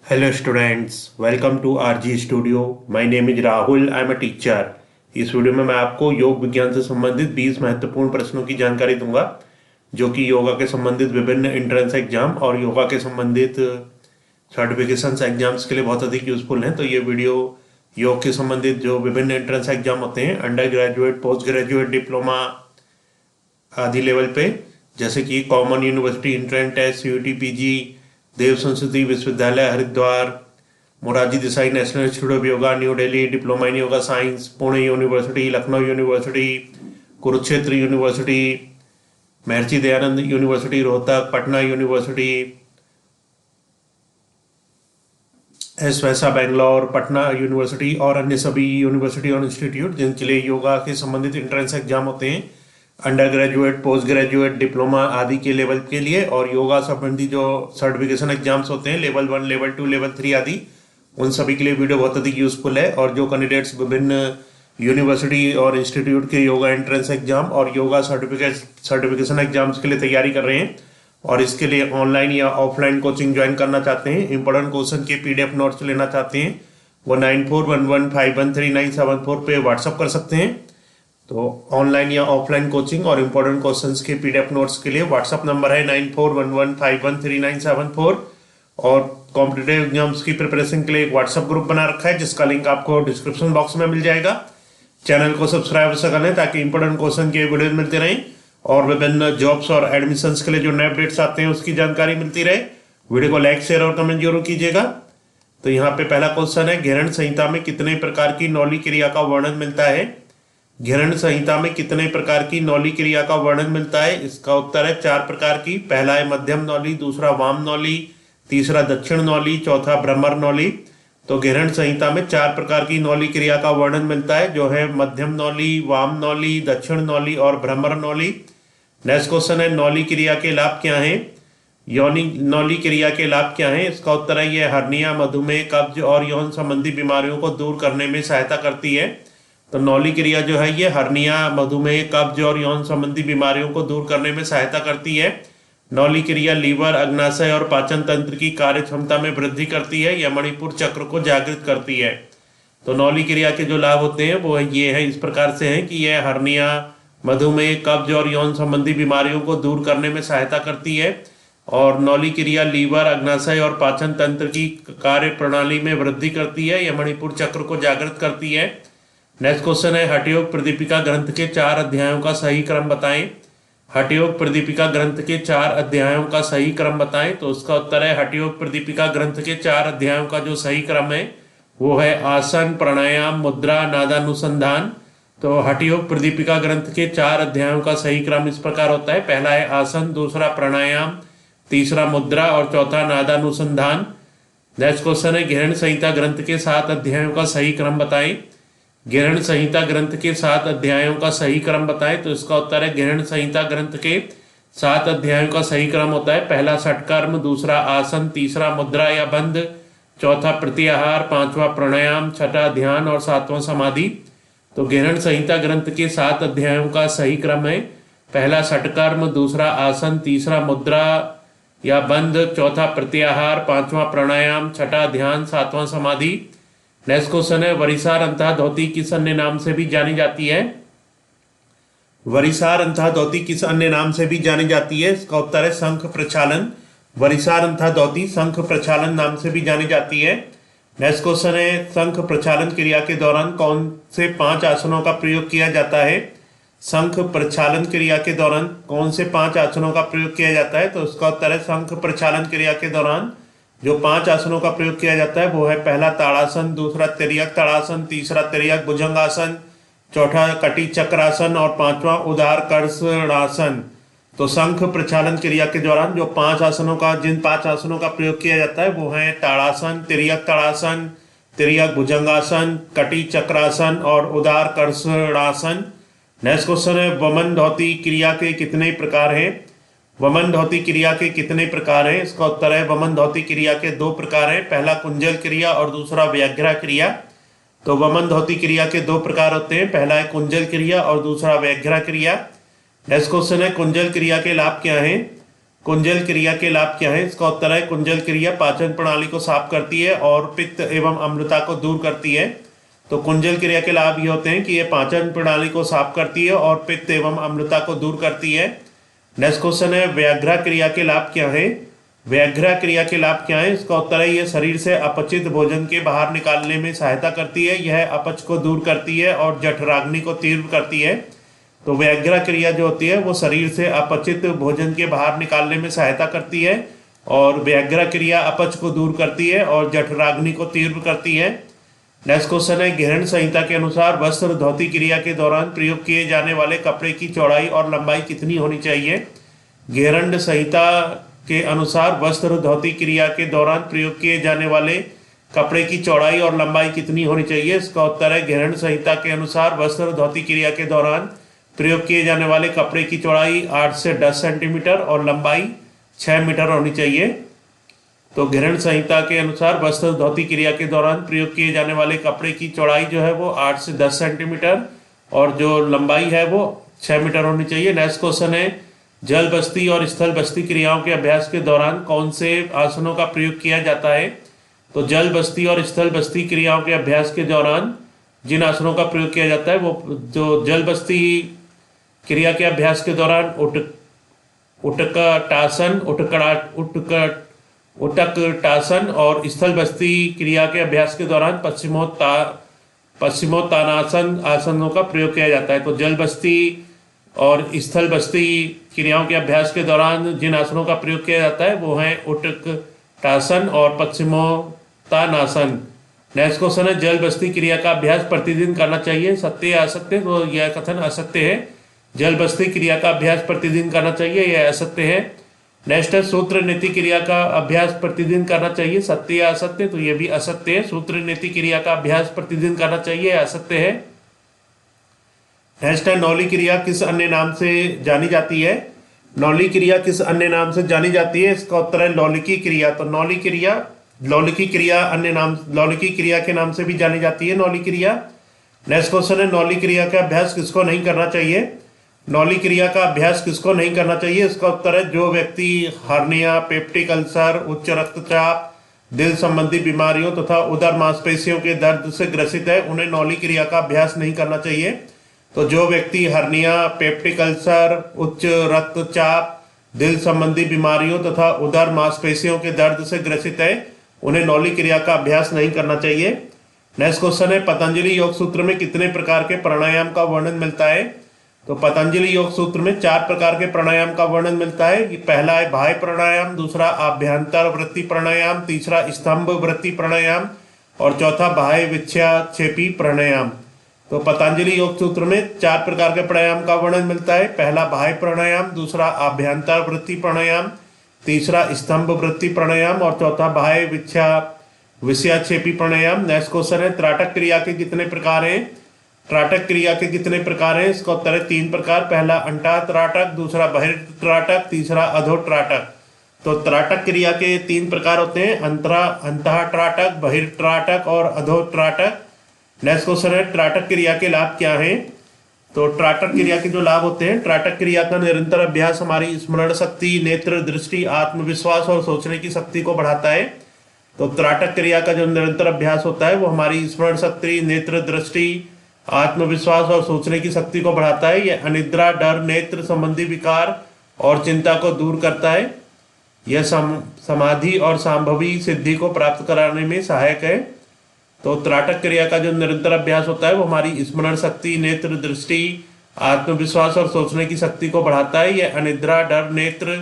Hello students, welcome to RG Studio. My name is Rahul. I am a teacher. इस video में मैं आपको योग विज्ञान से संबंधित 20 महत्वपूर्ण प्रश्नों की जानकारी दूंगा जो कि योगा के संबंधित विभिन्न एंट्रेंस एग्जाम और योगा के संबंधित सर्टिफिकेशंस एग्जाम्स के लिए बहुत अधिक यूजफुल हैं। तो ये वीडियो योग के संबंधित जो विभिन्न एंट्रेंस एग्जाम होते हैं under graduate, post graduate, diploma आदि लेवल पे, जैसे कि common university entrance test, CUT, PG, Dev Sanskriti Vishwavidyalaya Haridwar, Morarji Desai national institute of yoga new Delhi, diploma in yoga science Pune university, Lucknow university, Kurukshetra university, Maharshi Dayanand university Rohtak, Patna university, S Vyasa Bangalore, Patna university और अन्य सभी यूनिवर्सिटी और इंस्टीट्यूट जिनके लिए योगा के संबंधित एंट्रेंस एग्जाम होते हैं under graduate, post graduate, diploma आदि के लेवल के लिए, और योगा संबंधी जो सर्टिफिकेशन एग्जाम्स होते हैं लेवल 1, लेवल 2, लेवल 3 आदि, उन सभी के लिए वीडियो बहुत अधिक यूजफुल है। और जो कैंडिडेट्स विभिन्न यूनिवर्सिटी और इंस्टीट्यूट के योगा एंट्रेंस एग्जाम और योगा सर्टिफिकेशन एग्जाम्स के लिए तैयारी कर रहे हैं और इसके लिए ऑनलाइन या ऑफलाइन कोचिंग ज्वाइन करना चाहते हैं, इंपॉर्टेंट क्वेश्चन के PDF नोट्स लेना चाहते हैं, वो 9411513974 पे व्हाट्सअप कर सकते हैं। तो ऑनलाइन या ऑफलाइन कोचिंग और इम्पोर्टेंट क्वेश्चंस के PDF नोट्स के लिए व्हाट्सअप नंबर है 9411513974। और कॉम्पिटिटिव एग्जाम्स की प्रिपरेशन के लिए एक व्हाट्सअप ग्रुप बना रखा है जिसका लिंक आपको डिस्क्रिप्शन बॉक्स में मिल जाएगा। चैनल को सब्सक्राइब कर लें ताकि इंपॉर्टेंट क्वेश्चन के वीडियो मिलते रहें और विभिन्न जॉब्स और एडमिशंस के लिए जो नए अपडेट्स आते हैं उसकी जानकारी मिलती रहे। वीडियो को लाइक, शेयर और कमेंट जरूर कीजिएगा। तो यहाँ पे पहला क्वेश्चन है, घेरण संहिता में कितने प्रकार की नौली क्रिया का वर्णन मिलता है? घेरण संहिता में कितने प्रकार की नौली क्रिया का वर्णन मिलता है? इसका उत्तर है 4 प्रकार की। पहला है मध्यम नौली, दूसरा वाम नौली, तीसरा दक्षिण नौली, चौथा भ्रमर नौली। तो घेरण संहिता में 4 प्रकार की नौली क्रिया का वर्णन मिलता है जो है मध्यम नौली, वाम नौली, दक्षिण नौली और भ्रमर नौली। नेक्स्ट क्वेश्चन है, नौली क्रिया के लाभ क्या हैं? नौली क्रिया के लाभ क्या हैं? इसका उत्तर है ये हर्निया, मधुमेह, कब्ज और यौन संबंधी बीमारियों को दूर करने में सहायता करती है। तो नौली क्रिया जो है ये हर्निया, मधुमेह, कब्ज और यौन संबंधी बीमारियों को दूर करने में सहायता करती है। नौली क्रिया लीवर, अग्नाशय और पाचन तंत्र की कार्य क्षमता में वृद्धि करती है। यह मणिपुर चक्र को जागृत करती है। तो नौली क्रिया के जो लाभ होते हैं वो ये है, इस प्रकार से है कि यह हर्निया, मधुमेह, कब्ज और यौन संबंधी बीमारियों को दूर करने में सहायता करती है। और नौली क्रिया लीवर, अग्नाशय और पाचन तंत्र की कार्य प्रणाली में वृद्धि करती है। यह मणिपुर चक्र को जागृत करती है। नेक्स्ट क्वेश्चन है, हठयोग प्रदीपिका ग्रंथ के 4 अध्यायों का सही क्रम बताएं। हठयोग प्रदीपिका ग्रंथ के 4 अध्यायों का सही क्रम बताएं। तो उसका उत्तर है हठयोग प्रदीपिका ग्रंथ के 4 अध्यायों का जो सही क्रम है वो है आसन, प्राणायाम, मुद्रा, नादानुसंधान। तो हठयोग प्रदीपिका ग्रंथ के 4 अध्यायों का सही क्रम इस प्रकार होता है, पहला है आसन, दूसरा प्राणायाम, तीसरा मुद्रा और चौथा नादानुसंधान। नेक्स्ट क्वेश्चन है, घेरण संहिता ग्रंथ के 7 अध्यायों का सही क्रम बताएं। घेरण संहिता ग्रंथ के 7 अध्यायों का सही क्रम बताएं। तो इसका उत्तर है घेरण संहिता ग्रंथ के 7 अध्यायों का सही क्रम होता है, पहला षटकर्म, दूसरा आसन, तीसरा मुद्रा या बंध, चौथा प्रत्याहार, पांचवा प्राणायाम, छठा ध्यान और सातवां समाधि। तो घेरण संहिता ग्रंथ के 7 अध्यायों का सही क्रम है, पहला षटकर्म, दूसरा आसन, तीसरा मुद्रा या बंध, चौथा प्रत्याहार, पांचवा प्राणायाम, छठा ध्यान, सातवां समाधि। नेक्स्ट क्वेश्चन है, वरिसार अंतः धोती किस अन्य नाम से भी जानी जाती है? वरिसार अंतः धोती किस अन्य नाम से भी जानी जाती है? इसका उत्तर है शंख प्रक्षालन। वरिसार अंतः धोती शंख प्रक्षालन नाम से भी जानी जाती है। नेक्स्ट क्वेश्चन है, शंख प्रक्षालन क्रिया के दौरान कौन से 5 आसनों का प्रयोग किया जाता है? शंख प्रक्षालन क्रिया के दौरान कौन से 5 आसनों का प्रयोग किया जाता है? तो उसका उत्तर है शंख प्रक्षालन क्रिया के दौरान जो 5 आसनों का प्रयोग किया जाता है वो है, पहला ताड़ासन, दूसरा तिर्यक ताड़ासन, तीसरा तिर्यक भुजंगासन, चौथा कटी चक्रासन और पांचवा उदार कर्षणासन। तो शंख प्रक्षालन क्रिया के दौरान जो 5 आसनों का जिन 5 आसनों का प्रयोग किया जाता है वो है ताड़ासन, तिर्यक ताड़ासन, तिर्यक भुजंगासन, कटी चक्रासन और उदार कर्षणासन। नेक्स्ट क्वेश्चन है, वमन धोती क्रिया के कितने प्रकार हैं? वमन धोती क्रिया के कितने प्रकार हैं? इसका उत्तर है वमन धोती क्रिया के 2 प्रकार हैं, पहला कुंजल क्रिया और दूसरा व्याघ्रा क्रिया। तो वमन धोती क्रिया के 2 प्रकार होते हैं, पहला है कुंजल क्रिया और दूसरा व्याघ्रा क्रिया। नेक्स्ट क्वेश्चन है, कुंजल क्रिया के लाभ क्या हैं? कुंजल क्रिया के लाभ क्या है? इसका उत्तर है कुंजल क्रिया पाचन प्रणाली को साफ करती है और पित्त एवं अम्लता को दूर करती है। तो कुंजल क्रिया के लाभ ये होते हैं कि ये पाचन प्रणाली को साफ करती है और पित्त एवं अम्लता को दूर करती है। नेक्स्ट क्वेश्चन है व्याघ्रा क्रिया के लाभ क्या है? व्याघ्रा क्रिया के लाभ क्या है? इसका उत्तर है ये शरीर से अपचित भोजन के बाहर निकालने में सहायता करती है, यह अपच को दूर करती है और जठराग्नि को तीव्र करती है। तो व्याघ्रा क्रिया जो होती है वो शरीर से अपचित भोजन के बाहर निकालने में सहायता करती है और व्याघ्रा क्रिया अपच को दूर करती है और जठराग्नि को तीव्र करती है। नेक्स्ट क्वेश्चन है ग्रहण संहिता के अनुसार वस्त्र धोती क्रिया के दौरान प्रयोग किए जाने वाले कपड़े की चौड़ाई और लंबाई कितनी होनी चाहिए? ग्रहण संहिता के अनुसार वस्त्र धोती क्रिया के दौरान प्रयोग किए जाने वाले कपड़े की चौड़ाई और लंबाई कितनी होनी चाहिए? इसका उत्तर है ग्रहण संहिता के अनुसार वस्त्र धोती क्रिया के दौरान प्रयोग किए जाने वाले कपड़े की चौड़ाई 8 से 10 सेंटीमीटर और लंबाई 6 मीटर होनी चाहिए। तो ग्रहण संहिता के अनुसार वस्त्र धोती क्रिया के दौरान प्रयोग किए जाने वाले कपड़े की चौड़ाई जो है वो 8 से 10 सेंटीमीटर और जो लंबाई है वो 6 मीटर होनी चाहिए। नेक्स्ट क्वेश्चन है जल बस्ती और स्थल बस्ती क्रियाओं के अभ्यास के दौरान कौन से आसनों का प्रयोग किया जाता है? तो जल बस्ती और स्थल बस्ती क्रियाओं के अभ्यास के दौरान जिन आसनों का प्रयोग किया जाता है वो जो जल बस्ती क्रिया के अभ्यास के दौरान उटकटासन उटकटासन और स्थल बस्ती क्रिया के अभ्यास के दौरान पश्चिमोत्तानासन आसनों का प्रयोग किया जाता है। तो जल बस्ती और स्थल बस्ती क्रियाओं के अभ्यास के दौरान जिन आसनों का प्रयोग किया जाता है वो है उटकटासन और पश्चिमोत्तानासन। नेक्स्ट क्वेश्चन है जल बस्ती क्रिया का अभ्यास प्रतिदिन करना चाहिए, सत्य या असत्य? तो यह कथन असत्य है। जल बस्ती क्रिया का अभ्यास प्रतिदिन करना चाहिए, यह असत्य है। नेक्स्ट है सूत्र नीति क्रिया का अभ्यास प्रतिदिन करना चाहिए, सत्य या असत्य? तो यह भी असत्य है। सूत्र नीति क्रिया का अभ्यास प्रतिदिन करना चाहिए, यह असत्य है। नेक्स्ट है नौली क्रिया किस अन्य नाम से जानी जाती है? नौली क्रिया किस अन्य नाम से जानी जाती है? इसका उत्तर है लौलिकी क्रिया। तो लौलिकी क्रिया अन्य नाम लौलिकी क्रिया के नाम से भी जानी जाती है नौली क्रिया। नेक्स्ट क्वेश्चन है नौली क्रिया का अभ्यास किसको नहीं करना चाहिए? नौली क्रिया का अभ्यास किसको नहीं करना चाहिए? इसका उत्तर है जो व्यक्ति हर्निया, पेप्टिक अल्सर, उच्च रक्तचाप, दिल संबंधी बीमारियों तथा उदर मांसपेशियों के दर्द से ग्रसित है उन्हें नौली क्रिया का अभ्यास नहीं करना चाहिए। तो जो व्यक्ति हर्निया, पेप्टिक अल्सर, उच्च रक्तचाप, दिल संबंधी बीमारियों तथा उदर मांसपेशियों के दर्द से ग्रसित है उन्हें नौली क्रिया का अभ्यास नहीं करना चाहिए। नेक्स्ट क्वेश्चन है पतंजलि योग सूत्र में कितने प्रकार के प्राणायाम का वर्णन मिलता है? तो पतंजलि योग सूत्र में 4 प्रकार के प्राणायाम का वर्णन मिलता है। पहला है बाह्य प्राणायाम, दूसरा आभ्यंतर वृत्ति प्राणायाम, तीसरा स्तंभ वृत्ति प्राणायाम और चौथा बाह्य विक्षेपी प्राणायाम। तो पतंजलि योग सूत्र में 4 प्रकार के प्राणायाम का वर्णन मिलता है। पहला बाह्य प्राणायाम, दूसरा आभ्यंतर वृत्ति प्राणायाम, तीसरा स्तंभ वृत्ति प्राणायाम और चौथा बाह्य विक्षेपी प्राणायाम। नेक्स्ट क्वेश्चन है त्राटक क्रिया के कितने प्रकार हैं? त्राटक क्रिया के कितने प्रकार हैं? इसका उत्तर है 3 प्रकार। पहला अंतः त्राटक, दूसरा बहिर्त्राटक, तीसरा अधोत्राटक। तो त्राटक क्रिया के 3 प्रकार होते हैं, अंतः त्राटक, बहिर्त्राटक और अधोत्राटक। नेक्स्ट क्वेश्चन है त्राटक क्रिया के लाभ क्या हैं? तो त्राटक क्रिया के जो लाभ होते हैं, त्राटक क्रिया का निरंतर अभ्यास हमारी स्मरण शक्ति, नेत्र दृष्टि, आत्मविश्वास और सोचने की शक्ति को बढ़ाता है। तो त्राटक क्रिया का जो निरंतर अभ्यास होता है वो हमारी स्मरण शक्ति, नेत्र दृष्टि, आत्मविश्वास और सोचने की शक्ति को बढ़ाता है। यह अनिद्रा, डर, नेत्र संबंधी विकार और चिंता को दूर करता है। यह समाधि और संभावी सिद्धि को प्राप्त कराने में सहायक है। तो त्राटक क्रिया का जो निरंतर अभ्यास होता है वो हमारी स्मरण शक्ति, नेत्र दृष्टि, आत्मविश्वास और सोचने की शक्ति को बढ़ाता है। यह अनिद्रा, डर, नेत्र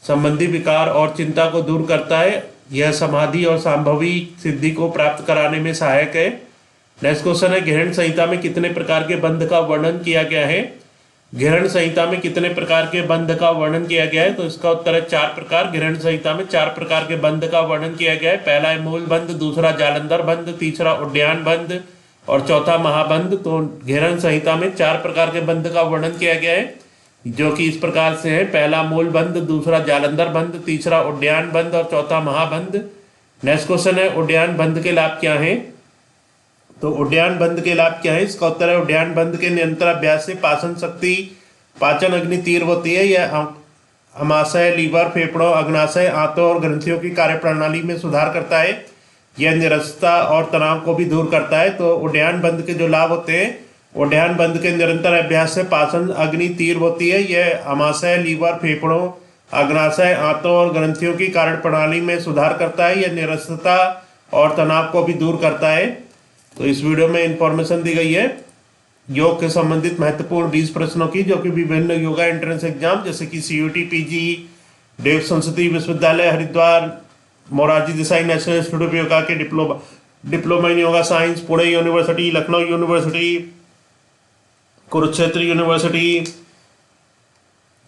संबंधी विकार और चिंता को दूर करता है। यह समाधि और संभावी सिद्धि को प्राप्त कराने में सहायक है। नेक्स्ट क्वेश्चन है ग्रहण संहिता में कितने प्रकार के बंध का वर्णन किया गया है? ग्रहण संहिता में कितने प्रकार के बंध का वर्णन किया गया है? तो इसका उत्तर है 4 प्रकार। ग्रहण संहिता में 4 प्रकार के बंध का वर्णन किया गया है। पहला है मूल बंध, दूसरा जालंधर बंध, तीसरा उद्यान बंध और चौथा महाबंध। तो ग्रहण संहिता में 4 प्रकार के बंध का वर्णन किया गया है जो कि इस प्रकार से है। पहला मूल बंध, दूसरा जालंधर बंध, तीसरा उद्यान बंध और चौथा महाबंध। नेक्स्ट क्वेश्चन है उद्यान बंध के लाभ क्या है? तो उद्यान बंध के लाभ क्या है? इसका उत्तर है उद्यान बंध के निरंतर अभ्यास से पाचन शक्ति, पाचन अग्नि तीव्र होती है। यह आमाशय, लीवर, फेफड़ों, अग्नाशय, आंतों और ग्रंथियों की कार्यप्रणाली में सुधार करता है। यह निरस्तता और तनाव को भी दूर करता है। तो उद्यान बंद के जो लाभ होते हैं, उद्यान बंद के निरंतर अभ्यास से पाचन अग्नि तीव्र होती है। यह आमाशय, लीवर, फेफड़ों, अग्नाशय, आंतों और ग्रंथियों की कार्यप्रणाली में सुधार करता है। यह निरस्तता और तनाव को भी दूर करता है। तो इस वीडियो में इंफॉर्मेशन दी गई है योग के संबंधित महत्वपूर्ण 20 प्रश्नों की, जो कि विभिन्न योगा एंट्रेंस एग्जाम जैसे कि CUT, PG, Dev Sanskriti Vishwavidyalaya Haridwar, Morarji Desai national institute of yoga के diploma in yoga science, Pune university, Lucknow university, Kurukshetra university,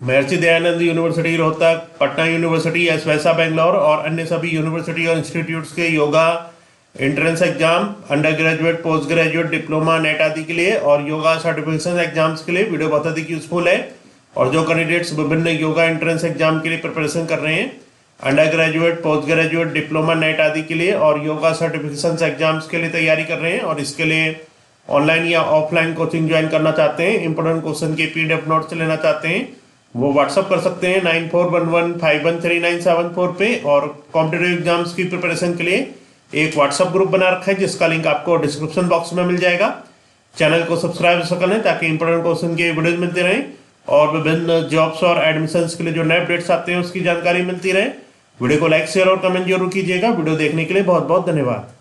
Maharshi Dayanand university Rohtak, Patna university, Vyasa Bangalore और अन्य सभी यूनिवर्सिटी और इंस्टीट्यूट्स के yoga entrance exam, under graduate, post graduate, diploma, NET आदि के लिए और योगा सर्टिफिकेशन एग्जाम्स के लिए वीडियो बहुत अधिक यूजफुल है। और जो कैंडिडेट्स विभिन्न योगा एंट्रेंस एग्जाम के लिए प्रिपरेशन कर रहे हैं, under graduate, post graduate, diploma, NET आदि के लिए और योगा सर्टिफिकेशन एग्जाम्स के लिए तैयारी कर रहे हैं और इसके लिए ऑनलाइन या ऑफलाइन कोचिंग ज्वाइन करना चाहते हैं, इंपोर्टेंट क्वेश्चन के PDF नोट्स लेना चाहते हैं, वो व्हाट्सअप कर सकते हैं 9411513974 पे। और कॉम्पिटेटिव एग्जाम्स की प्रिपरेशन के लिए एक व्हाट्सअप ग्रुप बना रखा है जिसका लिंक आपको डिस्क्रिप्शन बॉक्स में मिल जाएगा। चैनल को सब्सक्राइब कर लें ताकि इंपोर्टेंट क्वेश्चन के वीडियोज मिलते रहें और विभिन्न जॉब्स और एडमिशन्स के लिए जो नए अपडेट्स आते हैं उसकी जानकारी मिलती रहे। वीडियो को लाइक, शेयर और कमेंट जरूर कीजिएगा। वीडियो देखने के लिए बहुत बहुत धन्यवाद।